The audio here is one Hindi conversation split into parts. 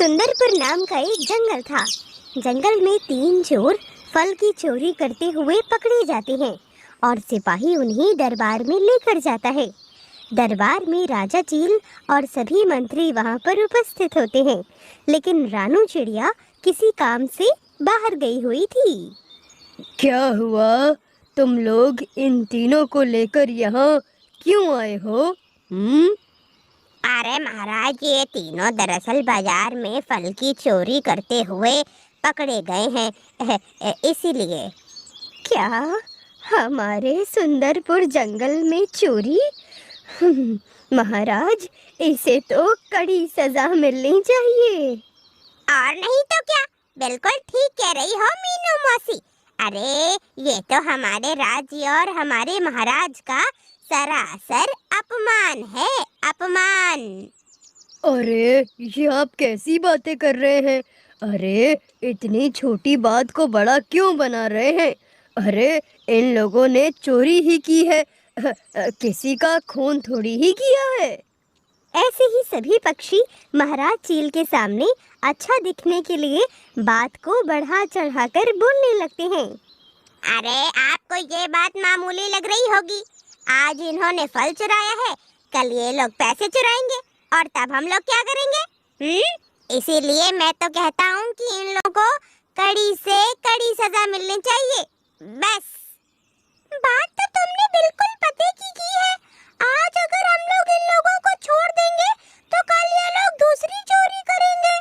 सुंदरपुर नाम का एक जंगल था। जंगल में 3 चोर फल की चोरी करते हुए पकड़े जाते हैं और सिपाही उन्हें दरबार में लेकर जाता है। दरबार में राजा चील और सभी मंत्री वहां पर उपस्थित होते हैं, लेकिन रानू चिड़िया किसी काम से बाहर गई हुई थी। क्या हुआ? तुम लोग इन तीनों को लेकर यहाँ क्यों आए हो? अरे महाराज, ये तीनों दरअसल बाजार में फल की चोरी करते हुए पकड़े गए हैं, इसीलिए। क्या हमारे सुंदरपुर जंगल में चोरी? महाराज, इसे तो कड़ी सजा मिलनी चाहिए। और नहीं तो क्या, बिल्कुल ठीक कह रही हो मीनू मौसी। अरे ये तो हमारे राज्य और हमारे महाराज का सरासर अपमान है, अपमान। अरे ये आप कैसी बातें कर रहे हैं? अरे इतनी छोटी बात को बड़ा क्यों बना रहे हैं? अरे इन लोगों ने चोरी ही की है, किसी का खून थोड़ी ही किया है। ऐसे ही सभी पक्षी महाराज चील के सामने अच्छा दिखने के लिए बात को बढ़ा चढ़ाकर बोलने लगते हैं। अरे आपको ये बात मामूली लग रही होगी। आज इन्होंने फल चुराया है, कल ये लोग पैसे चुराएंगे और तब हम लोग क्या करेंगे? इसीलिए मैं तो कहता हूँ कि इन लोगों को कड़ी से कड़ी सजा मिलनी चाहिए। बस। बात तो तुमने बिल्कुल पते की है। आज अगर हम लोग इन लोगों को छोड़ देंगे तो कल ये लोग दूसरी चोरी करेंगे।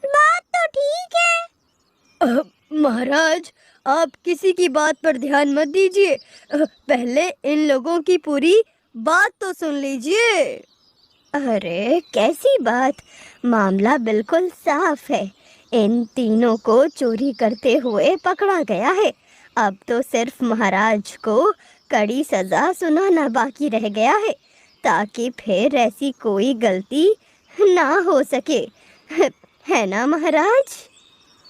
बात तो ठीक है। महाराज, आप किसी की बात पर ध्यान मत दीजिए, पहले इन लोगों की पूरी बात तो सुन लीजिए। अरे कैसी बात? मामला बिल्कुल साफ है। इन तीनों को चोरी करते हुए पकड़ा गया है। अब तो सिर्फ महाराज को कड़ी सजा सुनाना बाकी रह गया है, ताकि फिर ऐसी कोई गलती ना हो सके, है ना महाराज?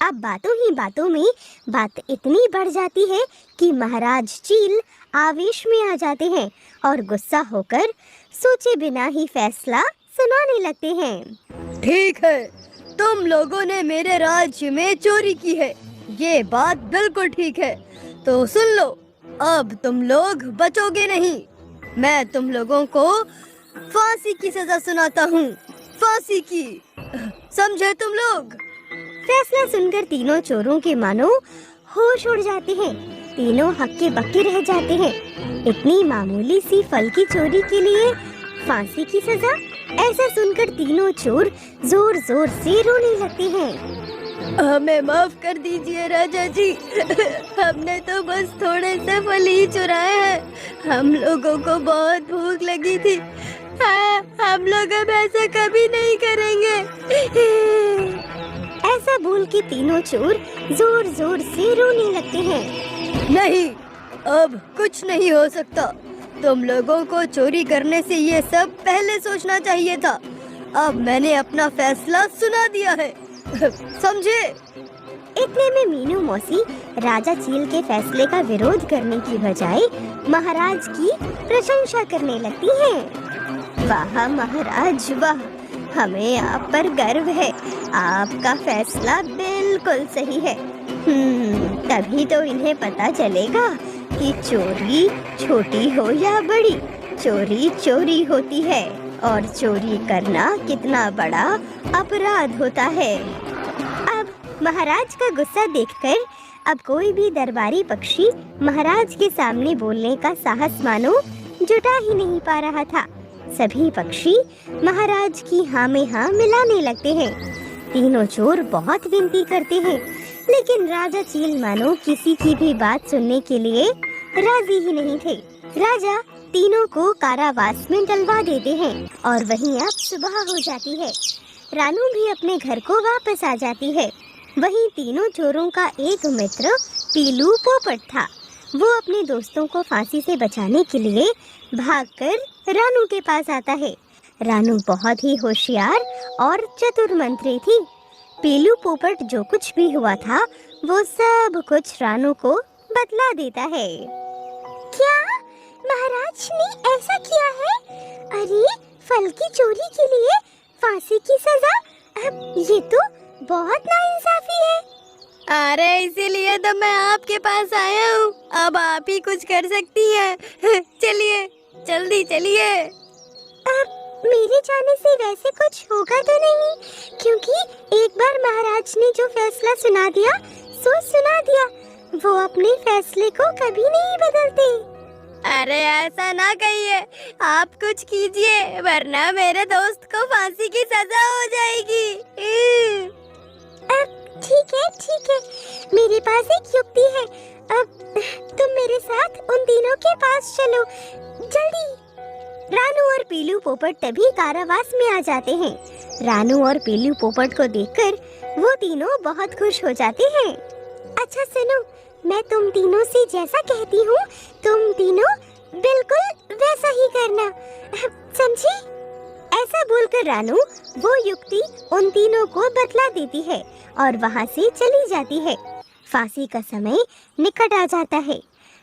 अब बातों ही बातों में बात इतनी बढ़ जाती है कि महाराज चील आवेश में आ जाते हैं और गुस्सा होकर सोचे बिना ही फैसला सुनाने लगते हैं। ठीक है, तुम लोगों ने मेरे राज्य में चोरी की है, ये बात बिल्कुल ठीक है। तो सुन लो, अब तुम लोग बचोगे नहीं। मैं तुम लोगों को फांसी की सजा सुनाता हूँ, फांसी की। समझे तुम लोग? फैसला सुनकर तीनों चोरों के मानो होश उड़ जाते हैं। तीनों हक्के बक्के रह जाते हैं। इतनी मामूली सी फल की चोरी के लिए फांसी की सजा? ऐसा सुनकर तीनों चोर जोर जोर से रोने लगते हैं। हमें माफ कर दीजिए राजा जी, हमने तो बस थोड़े से फल ही चुराए हैं। हम लोगों को बहुत भूख लगी थी। हम लोग अब ऐसा कभी नहीं करेंगे। ऐसा बोल के तीनों चोर जोर जोर से रोने लगते हैं। नहीं, अब कुछ नहीं हो सकता। तुम लोगों को चोरी करने से ये सब पहले सोचना चाहिए था। अब मैंने अपना फैसला सुना दिया है, समझे? इतने में मीनू मौसी राजा चील के फैसले का विरोध करने की बजाय महाराज की प्रशंसा करने लगती हैं। वाह महाराज वाह, हमें आप पर गर्व है। आपका फैसला बिल्कुल सही है। तभी तो इन्हें पता चलेगा कि चोरी छोटी हो या बड़ी, चोरी चोरी होती है और चोरी करना कितना बड़ा अपराध होता है। अब महाराज का गुस्सा देखकर अब कोई भी दरबारी पक्षी महाराज के सामने बोलने का साहस मानो जुटा ही नहीं पा रहा था। सभी पक्षी महाराज की हाँ में हाँ मिलाने लगते हैं। तीनों चोर बहुत विनती करते हैं, लेकिन राजा चील मानो किसी की भी बात सुनने के लिए राजी ही नहीं थे। राजा तीनों को कारावास में डलवा देते हैं और वहीं अब सुबह हो जाती है। रानू भी अपने घर को वापस आ जाती है। वहीं तीनों चोरों का एक मित्र पीलू पोपट था। वो अपने दोस्तों को फांसी से बचाने के लिए भागकर रानू के पास आता है। रानू बहुत ही होशियार और चतुर मंत्री थी। पीलू पोपट जो कुछ भी हुआ था वो सब कुछ रानू को बतला देता है। क्या महाराज ने ऐसा किया है? अरे फल की चोरी के लिए फांसी की सजा ये तो बहुत नाइंसाफी है। अरे इसीलिए तो मैं आपके पास आया हूँ। अब आप ही कुछ कर सकती हैं। चलिए, जल्दी चलिए। मेरे जाने से वैसे कुछ होगा तो नहीं, क्योंकि एक बार महाराज ने जो फैसला सुना दिया सो सुना दिया। वो अपने फैसले को कभी नहीं बदलते। अरे ऐसा ना कहिए, आप कुछ कीजिए वरना मेरे दोस्त को फांसी की सजा हो जाएगी। ठीक है, मेरे पास एक युक्ति है। अब तुम मेरे साथ उन तीनों के पास चलो, जल्दी। रानू और पीलू पोपट तभी कारावास में आ जाते हैं। रानू और पीलू पोपट को देखकर वो तीनों बहुत खुश हो जाते हैं। अच्छा सुनो, मैं तुम तीनों से जैसा कहती हूँ तुम तीनों बिल्कुल वैसा ही करना, समझी? ऐसा बोलकर रानू वो युक्ति उन तीनों को बतला देती है और वहाँ से चली जाती है। फांसी का समय निकट आ जाता है।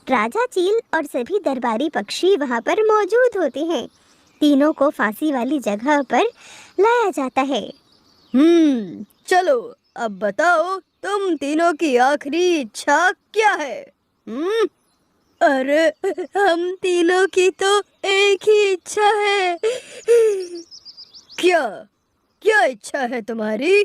राजा चील और सभी दरबारी पक्षी वहाँ पर मौजूद होते हैं। तीनों को फांसी वाली जगह पर लाया जाता है। चलो अब बताओ तुम तीनों की आखिरी इच्छा क्या है? अरे हम तीनों की तो एक ही इच्छा है। क्या इच्छा है तुम्हारी?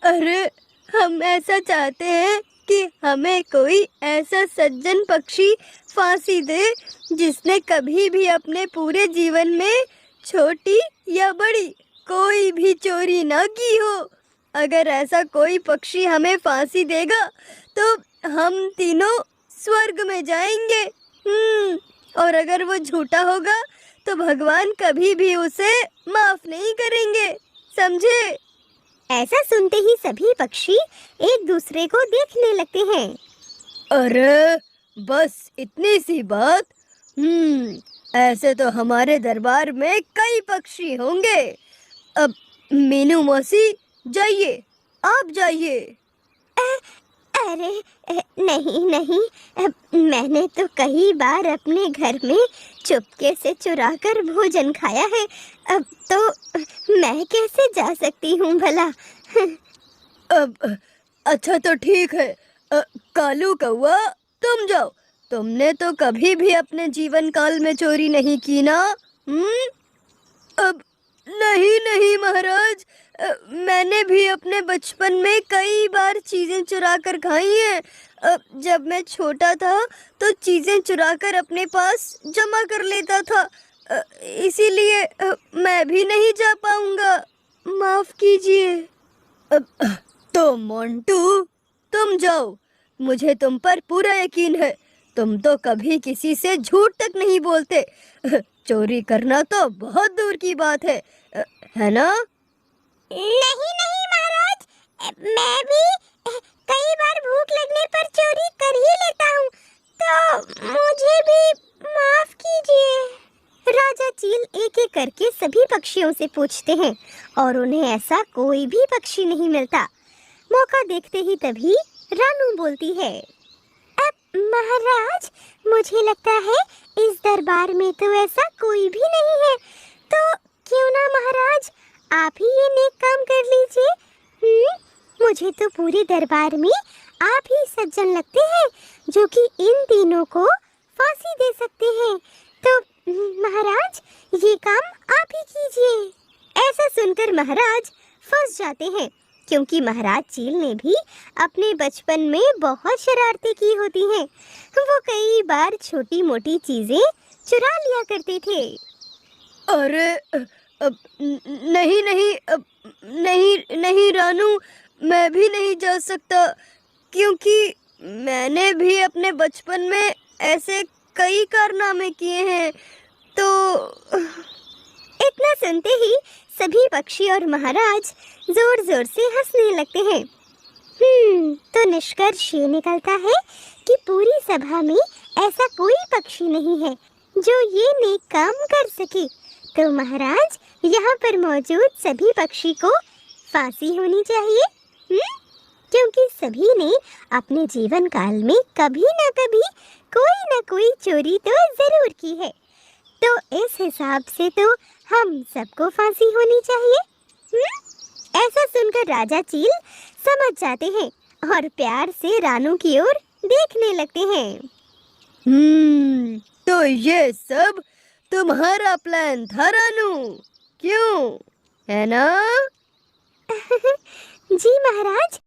अरे हम ऐसा चाहते हैं कि हमें कोई ऐसा सज्जन पक्षी फांसी दे जिसने कभी भी अपने पूरे जीवन में छोटी या बड़ी कोई भी चोरी ना की हो। अगर ऐसा कोई पक्षी हमें फांसी देगा तो हम तीनों स्वर्ग में जाएंगे। और अगर वो झूठा होगा तो भगवान कभी भी उसे माफ नहीं करेंगे, समझे? ऐसा सुनते ही सभी पक्षी एक दूसरे को देखने लगते हैं। अरे बस इतनी सी बात? ऐसे तो हमारे दरबार में कई पक्षी होंगे। अब मीनू मौसी जाइए, आप जाइए। अरे नहीं, मैंने तो कई बार अपने घर में चुपके से चुराकर भोजन खाया है। अब तो मैं कैसे जा सकती हूँ भला? अब अच्छा तो ठीक है। कालू कौआ तुम जाओ, तुमने तो कभी भी अपने जीवन काल में चोरी नहीं की ना? अब नहीं महाराज, मैंने भी अपने बचपन में कई बार चीजें चुरा कर खाई हैं। जब मैं छोटा था तो चीजें चुराकर अपने पास जमा कर लेता था, इसीलिए मैं भी नहीं जा पाऊंगा, माफ कीजिए। तो मोंटू तुम जाओ, मुझे तुम पर पूरा यकीन है। तुम तो कभी किसी से झूठ तक नहीं बोलते। चोरी करना तो बहुत दूर की बात है ना? नहीं महाराज, मैं भी कई बार भूख लगने पर चोरी कर ही लेता हूँ, तो मुझे भी माफ कीजिए। राजा चील एक एक करके सभी पक्षियों से पूछते हैं और उन्हें ऐसा कोई भी पक्षी नहीं मिलता। मौका देखते ही तभी रानू बोलती है, अब महाराज मुझे लगता है इस दरबार में तो ऐसा कोई भी नहीं है, तो क्यों ना महाराज आप ही ये नेक काम कर लीजिए। मुझे तो पूरे दरबार में आप ही सज्जन लगते हैं जो कि इन तीनों को फांसी दे सकते हैं, तो महाराज ये काम आप ही कीजिए। ऐसा सुनकर महाराज फंस जाते हैं, क्योंकि महाराज चील ने भी अपने बचपन में बहुत शरारतें की होती हैं। वो कई बार छोटी मोटी चीजें चुरा लिया करते थे। अरे नहीं रानू, मैं भी नहीं जा सकता, क्योंकि मैंने भी अपने बचपन में ऐसे कई कारनामे किए हैं। तो इतना सुनते ही सभी पक्षी और महाराज जोर जोर से हंसने लगते हैं। तो निष्कर्ष ये निकलता है कि पूरी सभा में ऐसा कोई पक्षी नहीं है जो ये नेक काम कर सके। तो महाराज यहाँ पर मौजूद सभी पक्षी को फांसी होनी चाहिए, क्योंकि सभी ने अपने जीवन काल में कभी न कोई चोरी तो जरूर की है। तो इस हिसाब से तो हम सबको फांसी होनी चाहिए। ऐसा सुनकर राजा चील समझ जाते हैं और प्यार से रानू की ओर देखने लगते हैं। तो ये सब तुम्हारा प्लान था रानू, क्यों, है ना? जी महाराज,